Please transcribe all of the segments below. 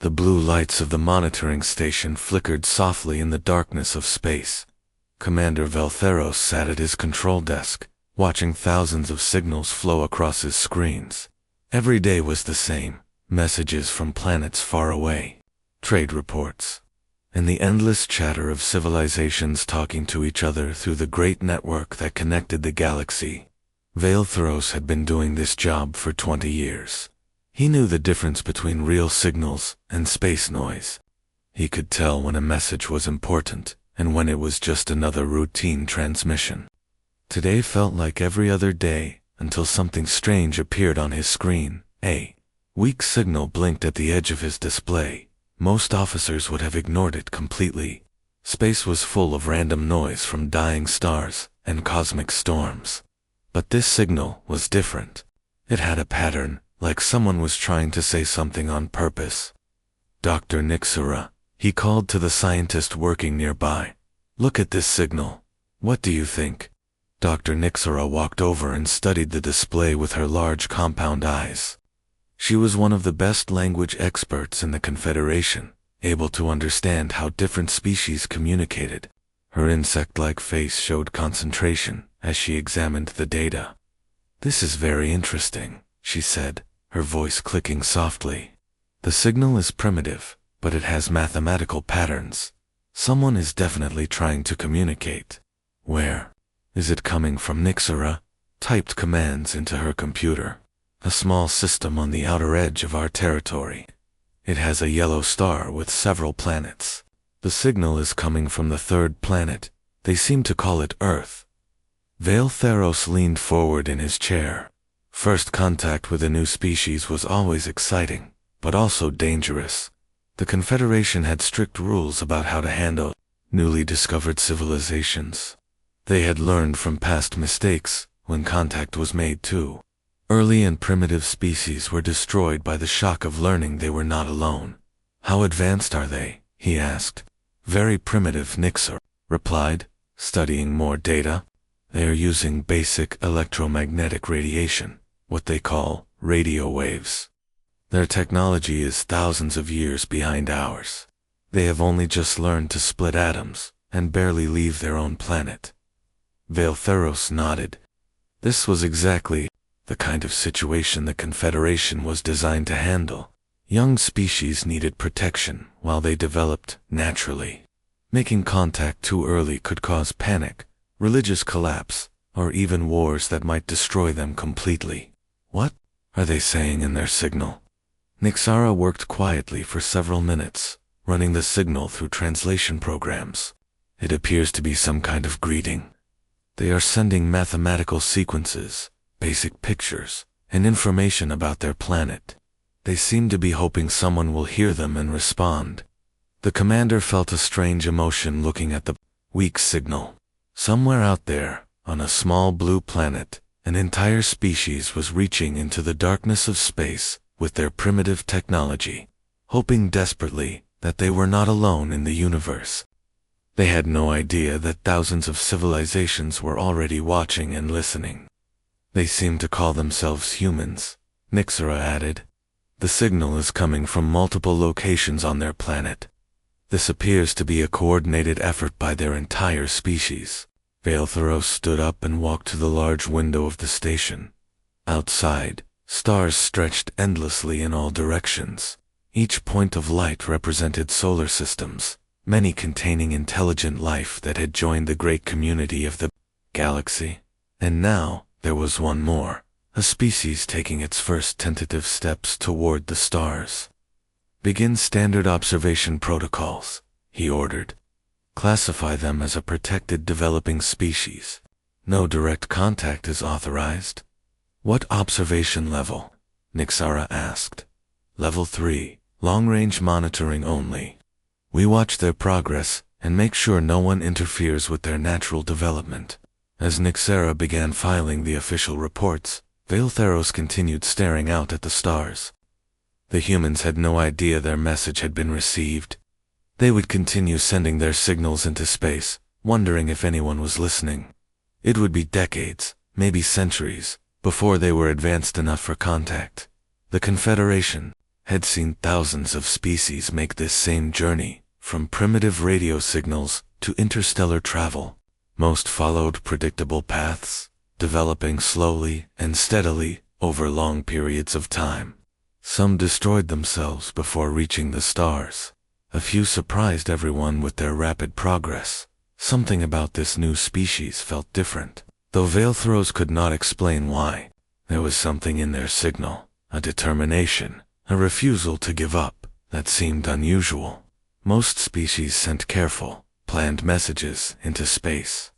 The blue lights of the monitoring station flickered softly in the darkness of space. Commander Veltheros sat at his control desk, watching thousands of signals flow across his screens. Every day was the same: messages from planets far away, trade reports, and the endless chatter of civilizations talking to each other through the great network that connected the galaxy. Veltheros had been doing this job for 20 years. He knew the difference between real signals and space noise. He could tell when a message was important and when it was just another routine transmission. Today felt like every other day until something strange appeared on his screen. A weak signal blinked at the edge of his display. Most officers would have ignored it completely. Space was full of random noise from dying stars and cosmic storms. But this signal was different. It had a pattern, like someone was trying to say something on purpose. Dr. Nixura, he called to the scientist working nearby. Look at this signal. What do you think? Dr. Nixura walked over and studied the display with her large compound eyes. She was one of the best language experts in the Confederation, able to understand how different species communicated. Her insect-like face showed concentration as she examined the data. This is very interesting, she said, her voice clicking softly. The signal is primitive, but it has mathematical patterns. Someone is definitely trying to communicate. Where? Is it coming from? Nixura typed commands into her computer. A small system on the outer edge of our territory. It has a yellow star with several planets. The signal is coming from the third planet. They seem to call it Earth. Veltheros leaned forward in his chair. First contact with a new species was always exciting, but also dangerous. The Confederation had strict rules about how to handle newly discovered civilizations. They had learned from past mistakes when contact was made too. Early and primitive species were destroyed by the shock of learning they were not alone. How advanced are they? He asked. Very primitive, Nixura replied, studying more data. They are using basic electromagnetic radiation, what they call radio waves. Their technology is thousands of years behind ours. They have only just learned to split atoms and barely leave their own planet. Veltheros nodded. This was exactly the kind of situation the Confederation was designed to handle. Young species needed protection while they developed naturally. Making contact too early could cause panic, religious collapse, or even wars that might destroy them completely. What are they saying in their signal? Nixara worked quietly for several minutes, running the signal through translation programs. It appears to be some kind of greeting. They are sending mathematical sequences, basic pictures, and information about their planet. They seem to be hoping someone will hear them and respond. The commander felt a strange emotion looking at the weak signal. Somewhere out there, on a small blue planet, an entire species was reaching into the darkness of space with their primitive technology, hoping desperately that they were not alone in the universe. They had no idea that thousands of civilizations were already watching and listening. They seem to call themselves humans, Nixara added. The signal is coming from multiple locations on their planet. This appears to be a coordinated effort by their entire species. Veltheros stood up and walked to the large window of the station. Outside, stars stretched endlessly in all directions. Each point of light represented solar systems, many containing intelligent life that had joined the great community of the galaxy. And now, there was one more, a species taking its first tentative steps toward the stars. Begin standard observation protocols, he ordered. Classify them as a protected developing species. No direct contact is authorized. What observation level? Nixara asked. Level 3, long-range monitoring only. We watch their progress and make sure no one interferes with their natural development. As Nixara began filing the official reports, Veltheros continued staring out at the stars. The humans had no idea their message had been received. They would continue sending their signals into space, wondering if anyone was listening. It would be decades, maybe centuries, before they were advanced enough for contact. The Confederation had seen thousands of species make this same journey, from primitive radio signals to interstellar travel. Most followed predictable paths, developing slowly and steadily over long periods of time. Some destroyed themselves before reaching the stars. A few surprised everyone with their rapid progress. Something about this new species felt different, though Veilthros could not explain why. There was something in their signal, a determination, a refusal to give up, that seemed unusual. Most species sent careful, planned messages into space.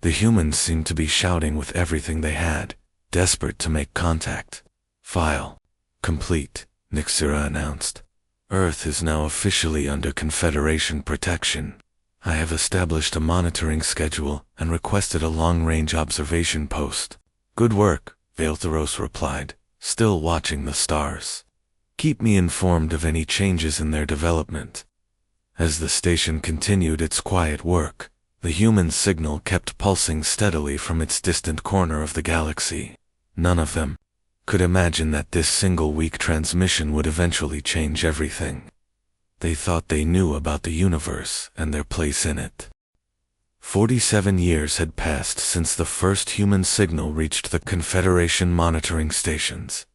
The humans seemed to be shouting with everything they had, desperate to make contact. File complete, Nixira announced. Earth is now officially under Confederation protection. I have established a monitoring schedule and requested a long-range observation post. Good work, Veilthros replied, still watching the stars. Keep me informed of any changes in their development. As the station continued its quiet work, the human signal kept pulsing steadily from its distant corner of the galaxy. None of them could imagine that this single weak transmission would eventually change everything. They thought they knew about the universe and their place in it. 47 years had passed since the first human signal reached the Confederation monitoring stations.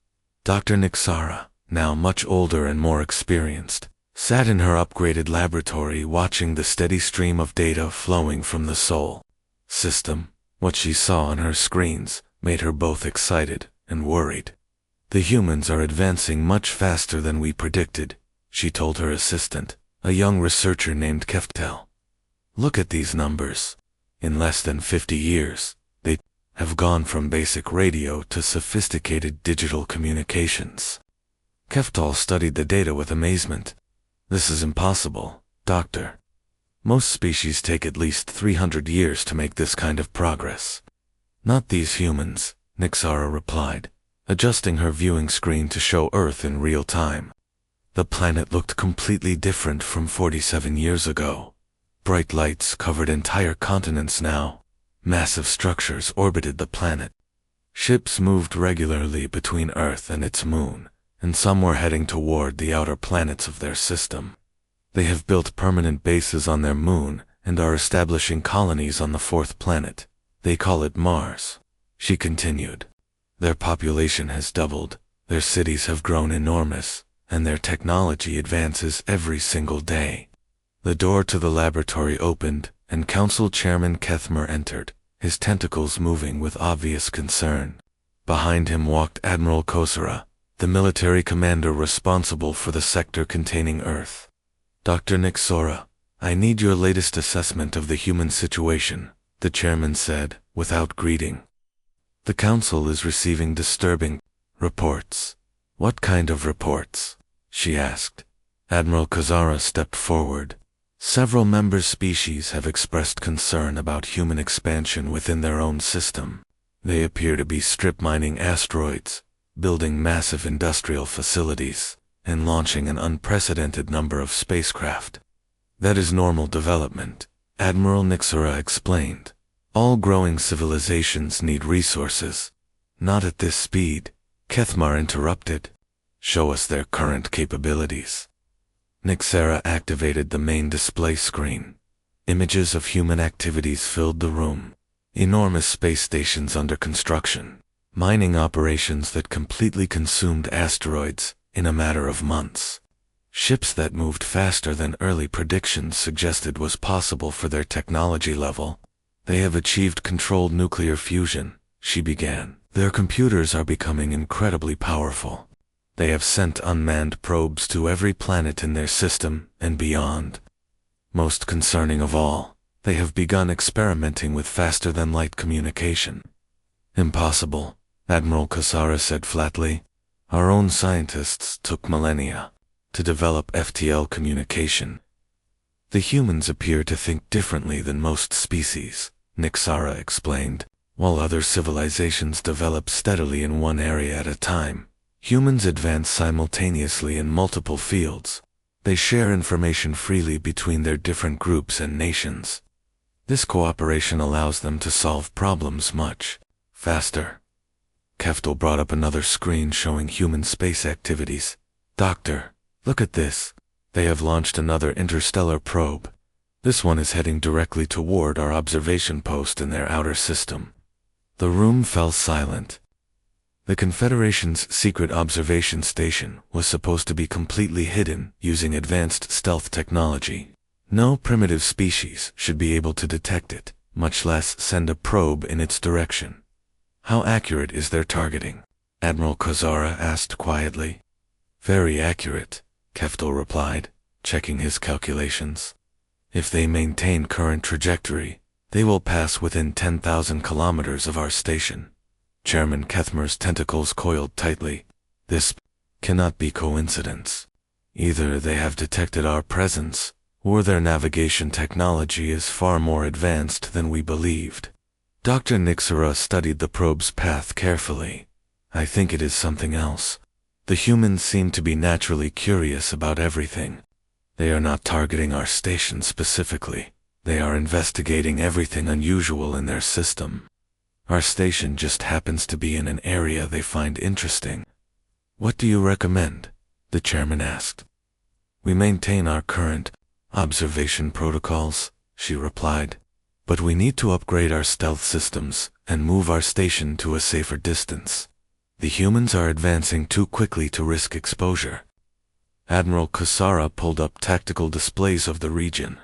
Dr. Nixara, now much older and more experienced, sat in her upgraded laboratory watching the steady stream of data flowing from the Sol system. What she saw on her screens made her both excited and worried. The humans are advancing much faster than we predicted, she told her assistant, a young researcher named Keftel. Look at these numbers. In less than 50 years, they have gone from basic radio to sophisticated digital communications. Keftal studied the data with amazement. This is impossible, Doctor. Most species take at least 300 years to make this kind of progress. Not these humans, Nixara replied, adjusting her viewing screen to show Earth in real time. The planet looked completely different from 47 years ago. Bright lights covered entire continents now. Massive structures orbited the planet. Ships moved regularly between Earth and its moon, and some were heading toward the outer planets of their system. They have built permanent bases on their moon and are establishing colonies on the fourth planet. They call it Mars. She continued. Their population has doubled, their cities have grown enormous, and their technology advances every single day. The door to the laboratory opened, and Council Chairman Kethmer entered, his tentacles moving with obvious concern. Behind him walked Admiral Kosara, the military commander responsible for the sector containing Earth. Dr. Nixora, I need your latest assessment of the human situation, the chairman said, without greeting. The council is receiving disturbing reports. What kind of reports? She asked. Admiral Kazara stepped forward. Several member species have expressed concern about human expansion within their own system. They appear to be strip mining asteroids, building massive industrial facilities, and launching an unprecedented number of spacecraft. That is normal development, Admiral Nixora explained. All growing civilizations need resources. Not at this speed, Kethmar interrupted. Show us their current capabilities. Nixera activated the main display screen. Images of human activities filled the room. Enormous space stations under construction. Mining operations that completely consumed asteroids in a matter of months. Ships that moved faster than early predictions suggested was possible for their technology level. They have achieved controlled nuclear fusion, she began. Their computers are becoming incredibly powerful. They have sent unmanned probes to every planet in their system and beyond. Most concerning of all, they have begun experimenting with faster-than-light communication. Impossible, Admiral Kasara said flatly. Our own scientists took millennia to develop FTL communication. The humans appear to think differently than most species, Nixara explained. While other civilizations develop steadily in one area at a time, humans advance simultaneously in multiple fields. They share information freely between their different groups and nations. This cooperation allows them to solve problems much faster. Keftel brought up another screen showing human space activities. Doctor, look at this. They have launched another interstellar probe. This one is heading directly toward our observation post in their outer system. The room fell silent. The Confederation's secret observation station was supposed to be completely hidden using advanced stealth technology. No primitive species should be able to detect it, much less send a probe in its direction. How accurate is their targeting? Admiral Kozara asked quietly. Very accurate, Keftel replied, checking his calculations. If they maintain current trajectory, they will pass within 10,000 kilometers of our station. Chairman Kethmer's tentacles coiled tightly. This cannot be coincidence. Either they have detected our presence, or their navigation technology is far more advanced than we believed. Dr. Nixera studied the probe's path carefully. I think it is something else. The humans seem to be naturally curious about everything. They are not targeting our station specifically. They are investigating everything unusual in their system. Our station just happens to be in an area they find interesting. What do you recommend? The chairman asked. We maintain our current observation protocols, she replied. But we need to upgrade our stealth systems and move our station to a safer distance. The humans are advancing too quickly to risk exposure. Admiral Kusara pulled up tactical displays of the region.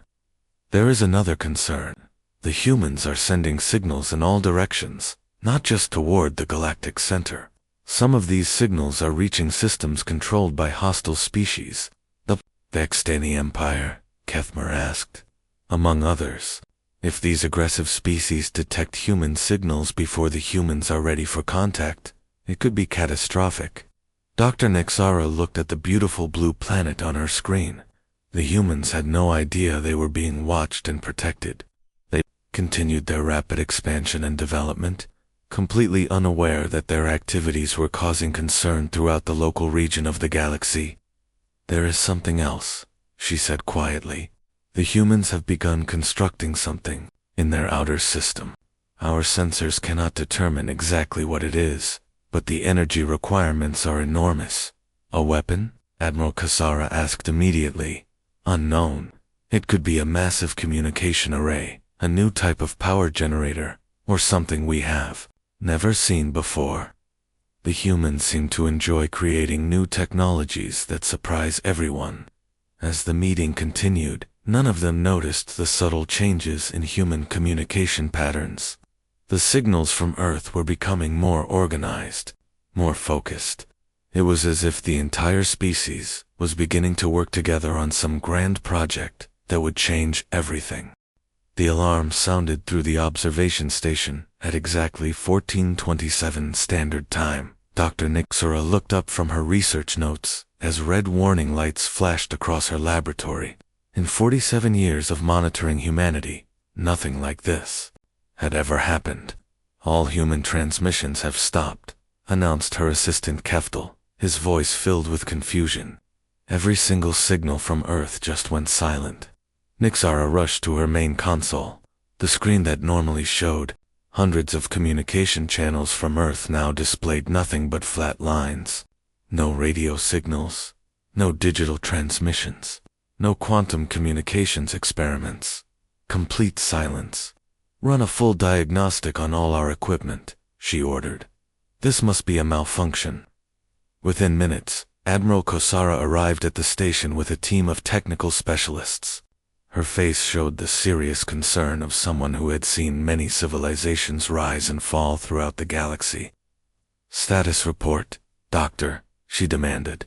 There is another concern. The humans are sending signals in all directions, not just toward the galactic center. Some of these signals are reaching systems controlled by hostile species. The Vextani Empire, Kethmer asked. Among others. If these aggressive species detect human signals before the humans are ready for contact, it could be catastrophic. Dr. Nexara looked at the beautiful blue planet on her screen. The humans had no idea they were being watched and protected. They continued their rapid expansion and development, completely unaware that their activities were causing concern throughout the local region of the galaxy. There is something else, she said quietly. The humans have begun constructing something in their outer system. Our sensors cannot determine exactly what it is, but the energy requirements are enormous. A weapon? Admiral Kasara asked immediately. Unknown. It could be a massive communication array, a new type of power generator, or something we have never seen before. The humans seem to enjoy creating new technologies that surprise everyone. As the meeting continued, none of them noticed the subtle changes in human communication patterns. The signals from Earth were becoming more organized, more focused. It was as if the entire species was beginning to work together on some grand project that would change everything. The alarm sounded through the observation station at exactly 14:27 Standard Time. Dr. Nixera looked up from her research notes as red warning lights flashed across her laboratory. In 47 years of monitoring humanity, nothing like this had ever happened. All human transmissions have stopped, announced her assistant Keftel, his voice filled with confusion. Every single signal from Earth just went silent. Nixara rushed to her main console. The screen that normally showed hundreds of communication channels from Earth now displayed nothing but flat lines. No radio signals, no digital transmissions, no quantum communications experiments. Complete silence. Run a full diagnostic on all our equipment, she ordered. This must be a malfunction. Within minutes, Admiral Kosara arrived at the station with a team of technical specialists. Her face showed the serious concern of someone who had seen many civilizations rise and fall throughout the galaxy. Status report, Doctor, she demanded.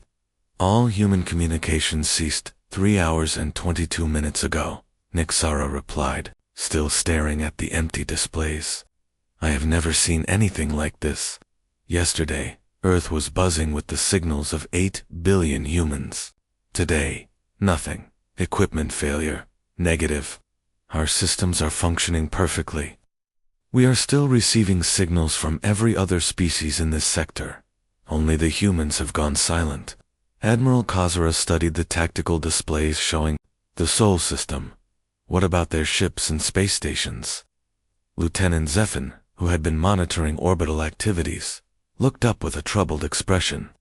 All human communications ceased 3 hours and 22 minutes ago, Nixara replied, still staring at the empty displays. I have never seen anything like this. Yesterday, Earth was buzzing with the signals of 8 billion humans. Today, nothing. Equipment failure. Negative. Our systems are functioning perfectly. We are still receiving signals from every other species in this sector. Only the humans have gone silent. Admiral Kazura studied the tactical displays showing the Sol system. What about their ships and space stations? Lieutenant Zephin, who had been monitoring orbital activities, looked up with a troubled expression.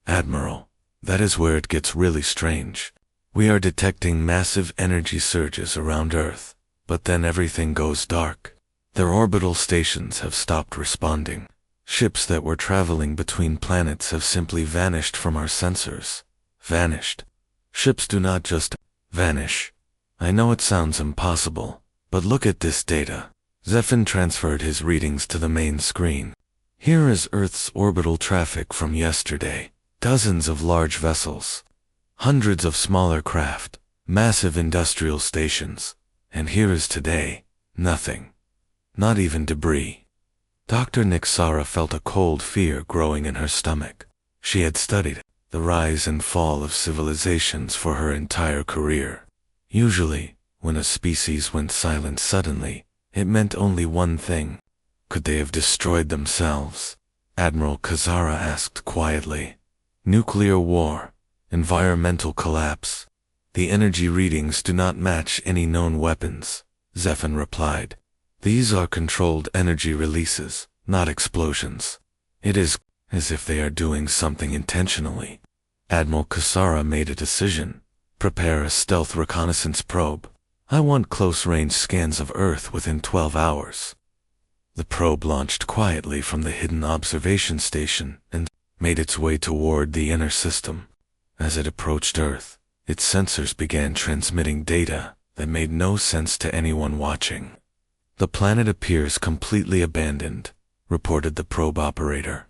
Admiral, That is where it gets really strange. We are detecting massive energy surges around Earth, but then everything goes dark. Their orbital stations have stopped responding. Ships that were traveling between planets have simply vanished from our sensors. Vanished. Ships do not just vanish. I know it sounds impossible, but look at this data. Zephin transferred his readings to the main screen. Here is Earth's orbital traffic from yesterday. Dozens of large vessels, hundreds of smaller craft, massive industrial stations, and here is today, nothing. Not even debris. Dr. Nixara felt a cold fear growing in her stomach. She had studied the rise and fall of civilizations for her entire career. Usually, when a species went silent suddenly, it meant only one thing. Could they have destroyed themselves? Admiral Kazara asked quietly. Nuclear war, environmental collapse. The energy readings do not match any known weapons, Zephin replied. These are controlled energy releases, not explosions. It is as if they are doing something intentionally. Admiral Kazara made a decision. Prepare a stealth reconnaissance probe. I want close-range scans of Earth within 12 hours. The probe launched quietly from the hidden observation station and made its way toward the inner system. As it approached Earth, its sensors began transmitting data that made no sense to anyone watching. The planet appears completely abandoned, reported the probe operator.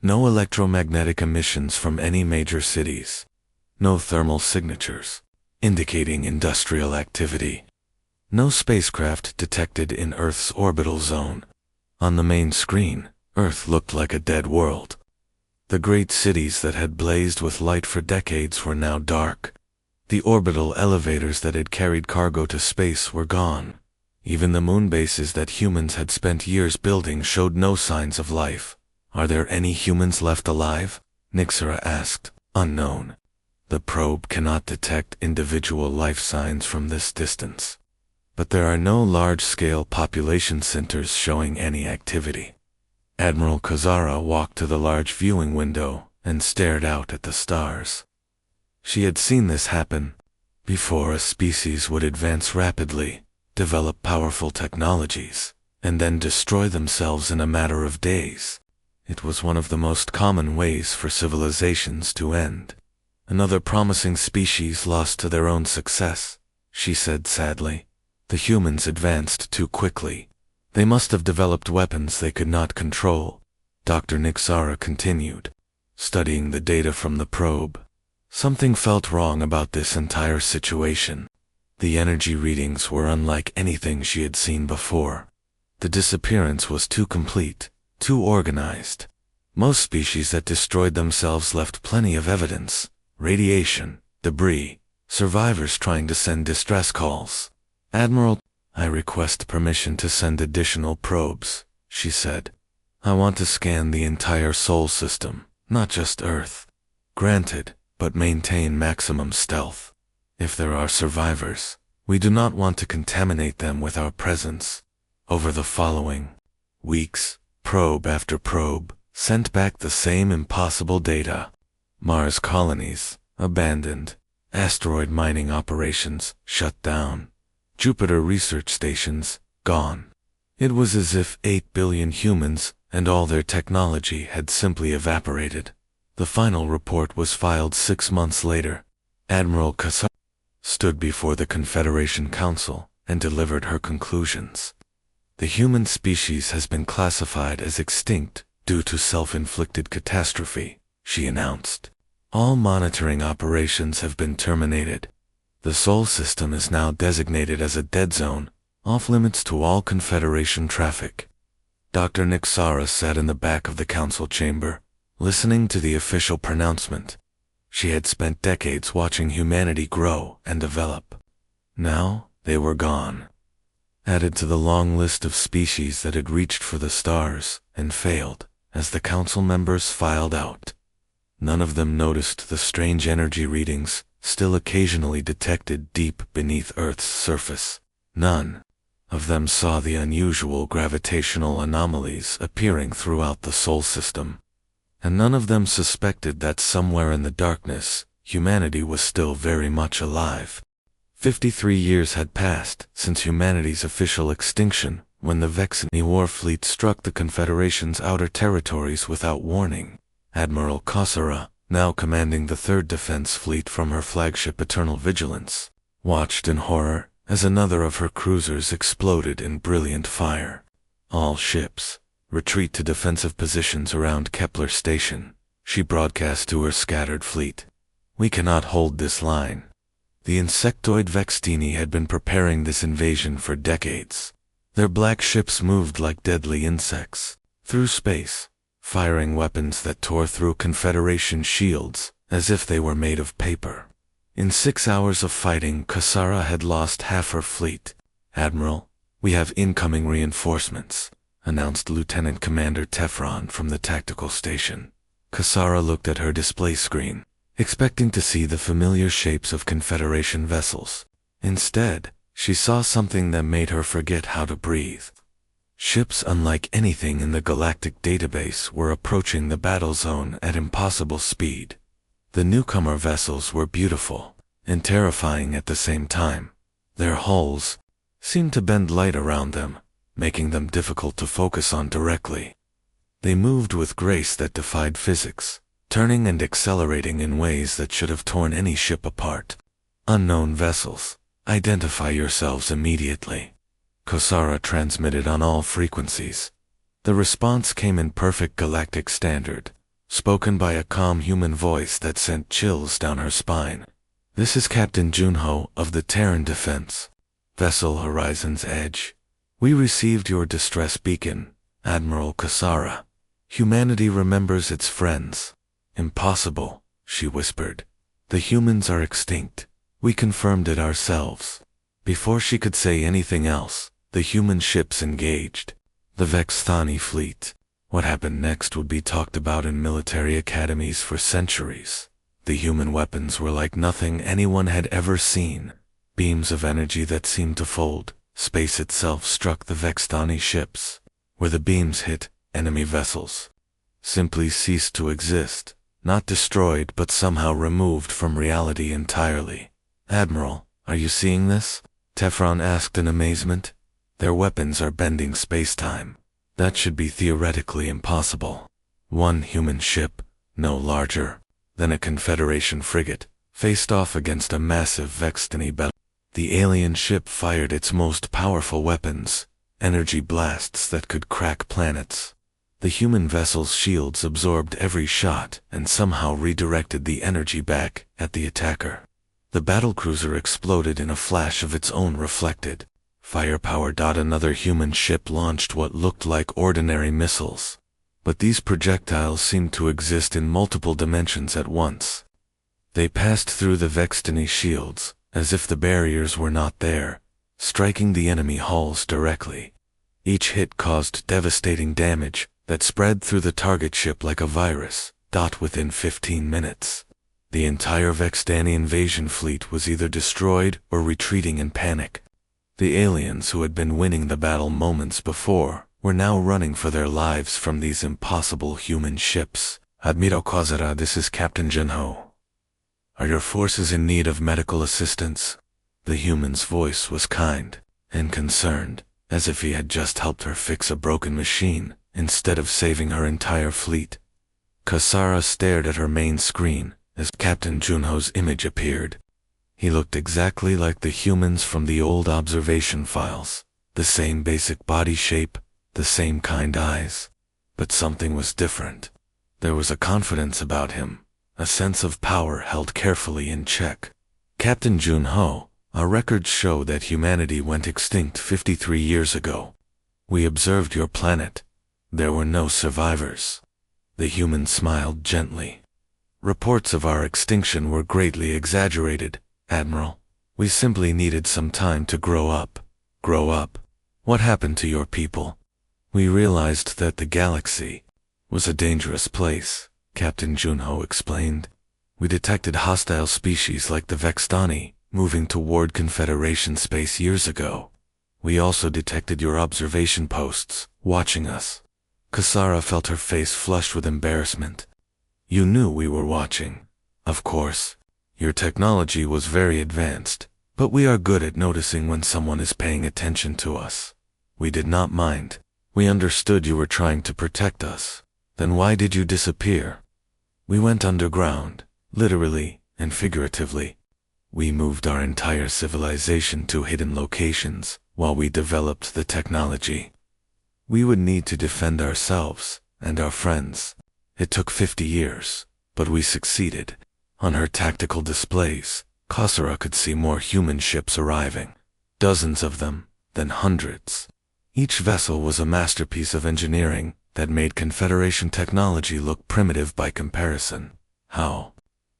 No electromagnetic emissions from any major cities. No thermal signatures, indicating industrial activity. No spacecraft detected in Earth's orbital zone. On the main screen, Earth looked like a dead world. The great cities that had blazed with light for decades were now dark. The orbital elevators that had carried cargo to space were gone. Even the moon bases that humans had spent years building showed no signs of life. Are there any humans left alive? Nixara asked. Unknown. The probe cannot detect individual life signs from this distance. But there are no large-scale population centers showing any activity. Admiral Kazara walked to the large viewing window and stared out at the stars. She had seen this happen before. A species would advance rapidly, develop powerful technologies, and then destroy themselves in a matter of days. It was one of the most common ways for civilizations to end. Another promising species lost to their own success, she said sadly. The humans advanced too quickly. They must have developed weapons they could not control. Dr. Nixara continued, studying the data from the probe. Something felt wrong about this entire situation. The energy readings were unlike anything she had seen before. The disappearance was too complete, too organized. Most species that destroyed themselves left plenty of evidence. Radiation, debris, survivors trying to send distress calls. Admiral, I request permission to send additional probes, she said. I want to scan the entire Sol system, not just Earth. Granted, but maintain maximum stealth. If there are survivors, we do not want to contaminate them with our presence. Over the following weeks, probe after probe sent back the same impossible data. Mars colonies, abandoned. Asteroid mining operations, shut down. Jupiter research stations, gone. It was as if 8 billion humans and all their technology had simply evaporated. The final report was filed 6 months later. Admiral Kasar stood before the Confederation Council and delivered her conclusions. The human species has been classified as extinct due to self-inflicted catastrophe, she announced. All monitoring operations have been terminated. The Sol system is now designated as a dead zone, off-limits to all Confederation traffic. Dr. Nixara sat in the back of the council chamber, listening to the official pronouncement. She had spent decades watching humanity grow and develop. Now, they were gone. Added to the long list of species that had reached for the stars and failed, as the council members filed out. None of them noticed the strange energy readings still occasionally detected deep beneath Earth's surface. None of them saw the unusual gravitational anomalies appearing throughout the Sol system. and none of them suspected that somewhere in the darkness, humanity was still very much alive. 53 years had passed since humanity's official extinction, when the HFY War fleet struck the Confederation's outer territories without warning. Admiral Kasara, now commanding the 3rd Defense Fleet from her flagship Eternal Vigilance, watched in horror as another of her cruisers exploded in brilliant fire. All ships, retreat to defensive positions around Kepler Station, she broadcast to her scattered fleet. We cannot hold this line. The insectoid Vextini had been preparing this invasion for decades. Their black ships moved like deadly insects through space, firing weapons that tore through Confederation shields as if they were made of paper. In 6 hours of fighting, Kasara had lost half her fleet. "Admiral, we have incoming reinforcements," announced Lieutenant Commander Tefron from the tactical station. Kasara looked at her display screen, expecting to see the familiar shapes of Confederation vessels. Instead, she saw something that made her forget how to breathe. Ships unlike anything in the galactic database were approaching the battle zone at impossible speed. The newcomer vessels were beautiful and terrifying at the same time. Their hulls seemed to bend light around them, making them difficult to focus on directly. They moved with grace that defied physics, turning and accelerating in ways that should have torn any ship apart. "Unknown vessels, identify yourselves immediately," Kasara transmitted on all frequencies. The response came in perfect galactic standard, spoken by a calm human voice that sent chills down her spine. "This is Captain Junho of the Terran Defense, Vessel Horizon's Edge. We received your distress beacon, Admiral Kasara. Humanity remembers its friends." "Impossible," she whispered. "The humans are extinct. We confirmed it ourselves." Before she could say anything else, the human ships engaged. The Vexthani fleet. What happened next would be talked about in military academies for centuries. The human weapons were like nothing anyone had ever seen. Beams of energy that seemed to fold. Space itself struck the Vexthani ships. Where the beams hit, enemy vessels simply ceased to exist, not destroyed but somehow removed from reality entirely. "Admiral, are you seeing this?" Tefron asked in amazement. "Their weapons are bending space-time. That should be theoretically impossible." One human ship, no larger than a Confederation frigate, faced off against a massive Vexthani battle. The alien ship fired its most powerful weapons, energy blasts that could crack planets. The human vessel's shields absorbed every shot and somehow redirected the energy back at the attacker. The battlecruiser exploded in a flash of its own reflected firepower. Another human ship launched what looked like ordinary missiles. But these projectiles seemed to exist in multiple dimensions at once. They passed through the Vexthani shields, as if the barriers were not there, striking the enemy hulls directly. Each hit caused devastating damage that spread through the target ship like a virus. Within 15 minutes, the entire Vexthani invasion fleet was either destroyed or retreating in panic. The aliens who had been winning the battle moments before were now running for their lives from these impossible human ships. "Admiral Kasara, this is Captain Junho. Are your forces in need of medical assistance?" The human's voice was kind and concerned, as if he had just helped her fix a broken machine instead of saving her entire fleet. Kasara stared at her main screen as Captain Junho's image appeared. He looked exactly like the humans from the old observation files. The same basic body shape, the same kind eyes. But something was different. There was a confidence about him, a sense of power held carefully in check. "Captain Junho, our records show that humanity went extinct 53 years ago. We observed your planet. There were no survivors." The human smiled gently. "Reports of our extinction were greatly exaggerated, Admiral. We simply needed some time to grow up." "Grow up? What happened to your people?" "We realized that the galaxy was a dangerous place," Captain Junho explained. "We detected hostile species like the Vexthani moving toward Confederation space years ago. We also detected your observation posts, watching us." Kasara felt her face flushed with embarrassment. You knew we were watching. Of course. Your technology was very advanced, but we are good at noticing when someone is paying attention to us. We did not mind. We understood you were trying to protect us. Then why did you disappear? We went underground, literally and figuratively. We moved our entire civilization to hidden locations while we developed the technology. We would need to defend ourselves and our friends. It took 50 years, but we succeeded. On her tactical displays, Khosra could see more human ships arriving, dozens of them, then hundreds. Each vessel was a masterpiece of engineering that made Confederation technology look primitive by comparison. How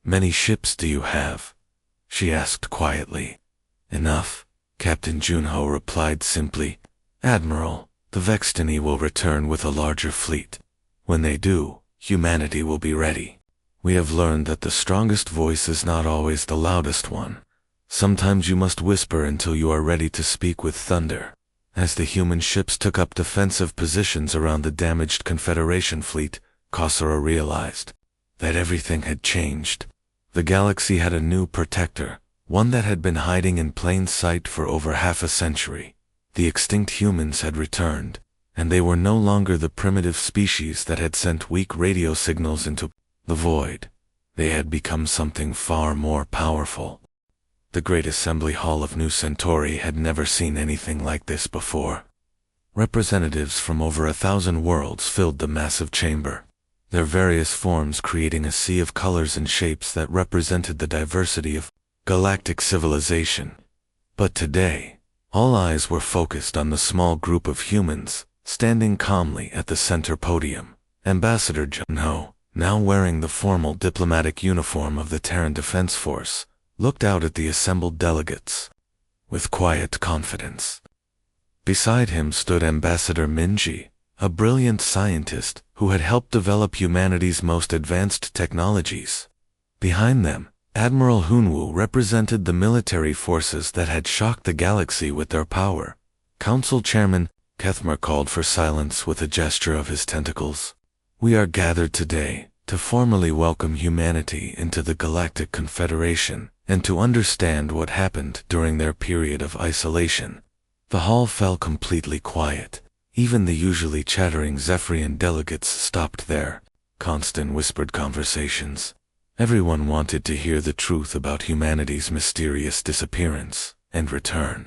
many ships do you have? She asked quietly. Enough, Captain Junho replied simply. Admiral, the Vextini will return with a larger fleet. When they do, humanity will be ready. We have learned that the strongest voice is not always the loudest one. Sometimes you must whisper until you are ready to speak with thunder. As the human ships took up defensive positions around the damaged Confederation fleet, Khosra realized that everything had changed. The galaxy had a new protector, one that had been hiding in plain sight for over half a century. The extinct humans had returned, and they were no longer the primitive species that had sent weak radio signals into the void. They had become something far more powerful. The Great Assembly Hall of New Centauri had never seen anything like this before. Representatives from over 1,000 worlds filled the massive chamber, their various forms creating a sea of colors and shapes that represented the diversity of galactic civilization. But today, all eyes were focused on the small group of humans standing calmly at the center podium. Ambassador Junho, now wearing the formal diplomatic uniform of the Terran Defense Force, looked out at the assembled delegates with quiet confidence. Beside him stood Ambassador Minji, a brilliant scientist who had helped develop humanity's most advanced technologies. Behind them, Admiral Hunwu represented the military forces that had shocked the galaxy with their power. Council Chairman Kethmer called for silence with a gesture of his tentacles. We are gathered today to formally welcome humanity into the Galactic Confederation and to understand what happened during their period of isolation. The hall fell completely quiet. Even the usually chattering Zephyrian delegates stopped their constant whispered conversations. Everyone wanted to hear the truth about humanity's mysterious disappearance and return.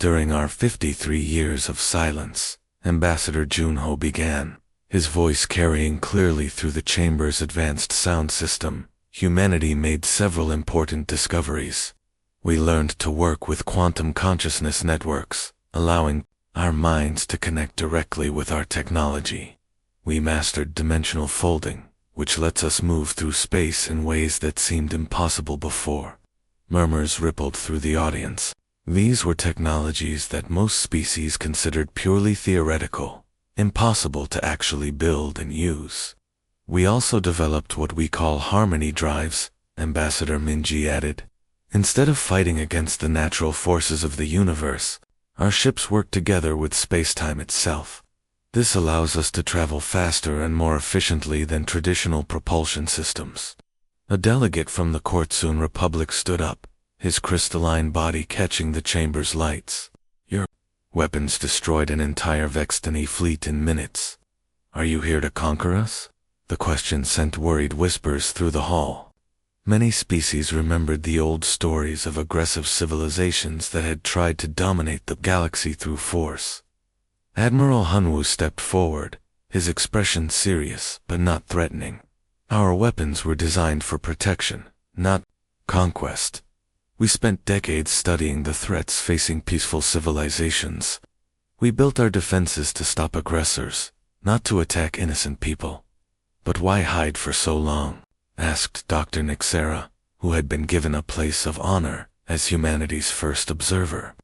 During our 53 years of silence, Ambassador Junho began, his voice carrying clearly through the chamber's advanced sound system. Humanity made several important discoveries. We learned to work with quantum consciousness networks, allowing our minds to connect directly with our technology. We mastered dimensional folding, which lets us move through space in ways that seemed impossible before. Murmurs rippled through the audience. These were technologies that most species considered purely theoretical, impossible to actually build and use. We also developed what we call harmony drives, Ambassador Minji added. Instead of fighting against the natural forces of the universe, our ships work together with space-time itself. This allows us to travel faster and more efficiently than traditional propulsion systems. A delegate from the Kortsun Republic stood up, his crystalline body catching the chamber's lights. Your weapons destroyed an entire Vextini fleet in minutes. Are you here to conquer us? The question sent worried whispers through the hall. Many species remembered the old stories of aggressive civilizations that had tried to dominate the galaxy through force. Admiral Hunwu stepped forward, his expression serious but not threatening. Our weapons were designed for protection, not conquest. We spent decades studying the threats facing peaceful civilizations. We built our defenses to stop aggressors, not to attack innocent people. But why hide for so long? Asked Dr. Nixera, who had been given a place of honor as humanity's first observer.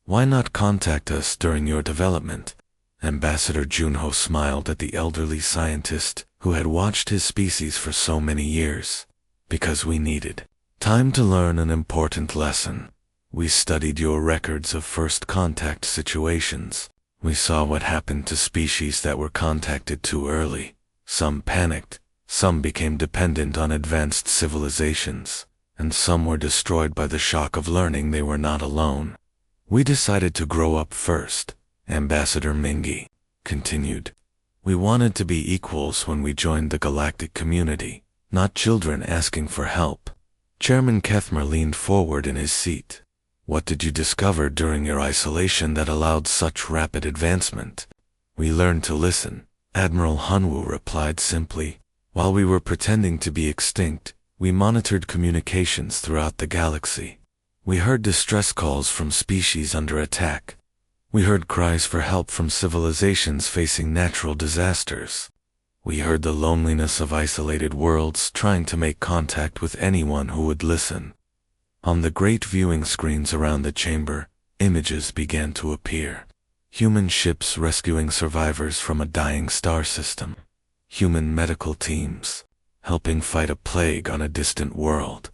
Why not contact us during your development? Ambassador Junho smiled at the elderly scientist who had watched his species for so many years. Because we needed time to learn an important lesson. We studied your records of first contact situations. We saw what happened to species that were contacted too early. Some panicked, Some became dependent on advanced civilizations, and some were destroyed by the shock of learning they were not alone. We decided to grow up first, Ambassador Mingy continued. We wanted to be equals when we joined the galactic community, not children asking for help. Chairman Kethmer leaned forward in his seat. What did you discover during your isolation that allowed such rapid advancement? We learned to listen, Admiral Hunwu replied simply. While we were pretending to be extinct, we monitored communications throughout the galaxy. We heard distress calls from species under attack. We heard cries for help from civilizations facing natural disasters. We heard the loneliness of isolated worlds trying to make contact with anyone who would listen. On the great viewing screens around the chamber, images began to appear. Human ships rescuing survivors from a dying star system. Human medical teams helping fight a plague on a distant world.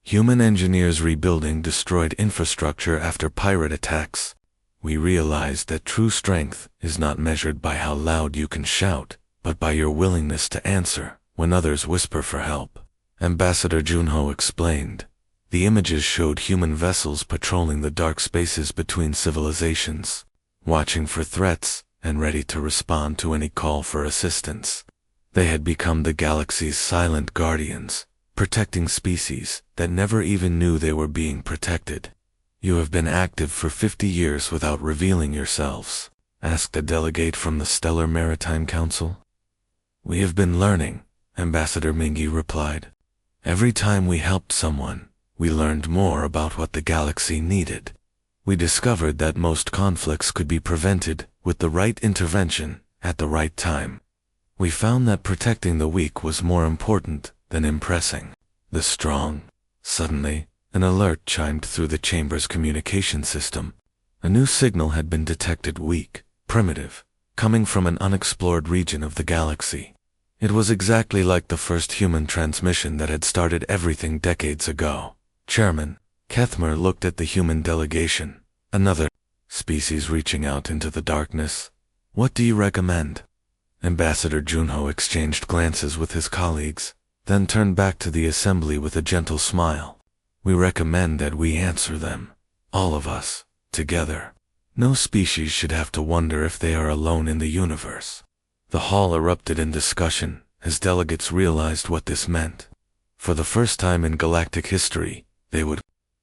Human engineers rebuilding destroyed infrastructure after pirate attacks. We realized that true strength is not measured by how loud you can shout, but by your willingness to answer when others whisper for help. Ambassador Junho explained. The images showed human vessels patrolling the dark spaces between civilizations, watching for threats and ready to respond to any call for assistance. They had become the galaxy's silent guardians, protecting species that never even knew they were being protected. You have been active for 50 years without revealing yourselves, asked a delegate from the Stellar Maritime Council. We have been learning, Ambassador Mingy replied. Every time we helped someone, we learned more about what the galaxy needed. We discovered that most conflicts could be prevented with the right intervention at the right time. We found that protecting the weak was more important than impressing the strong. Suddenly, an alert chimed through the chamber's communication system. A new signal had been detected, weak, primitive, coming from an unexplored region of the galaxy. It was exactly like the first human transmission that had started everything decades ago. Chairman Kethmer looked at the human delegation. Another species reaching out into the darkness. What do you recommend? Ambassador Junho exchanged glances with his colleagues, then turned back to the assembly with a gentle smile. We recommend that we answer them, all of us, together. No species should have to wonder if they are alone in the universe. The hall erupted in discussion as delegates realized what this meant. For the first time in galactic history, they would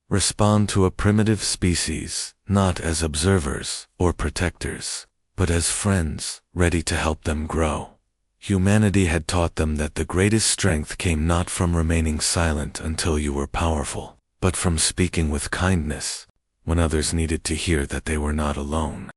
respond to a primitive species, not as observers or protectors, but as friends, ready to help them grow. Humanity had taught them that the greatest strength came not from remaining silent until you were powerful, but from speaking with kindness when others needed to hear that they were not alone.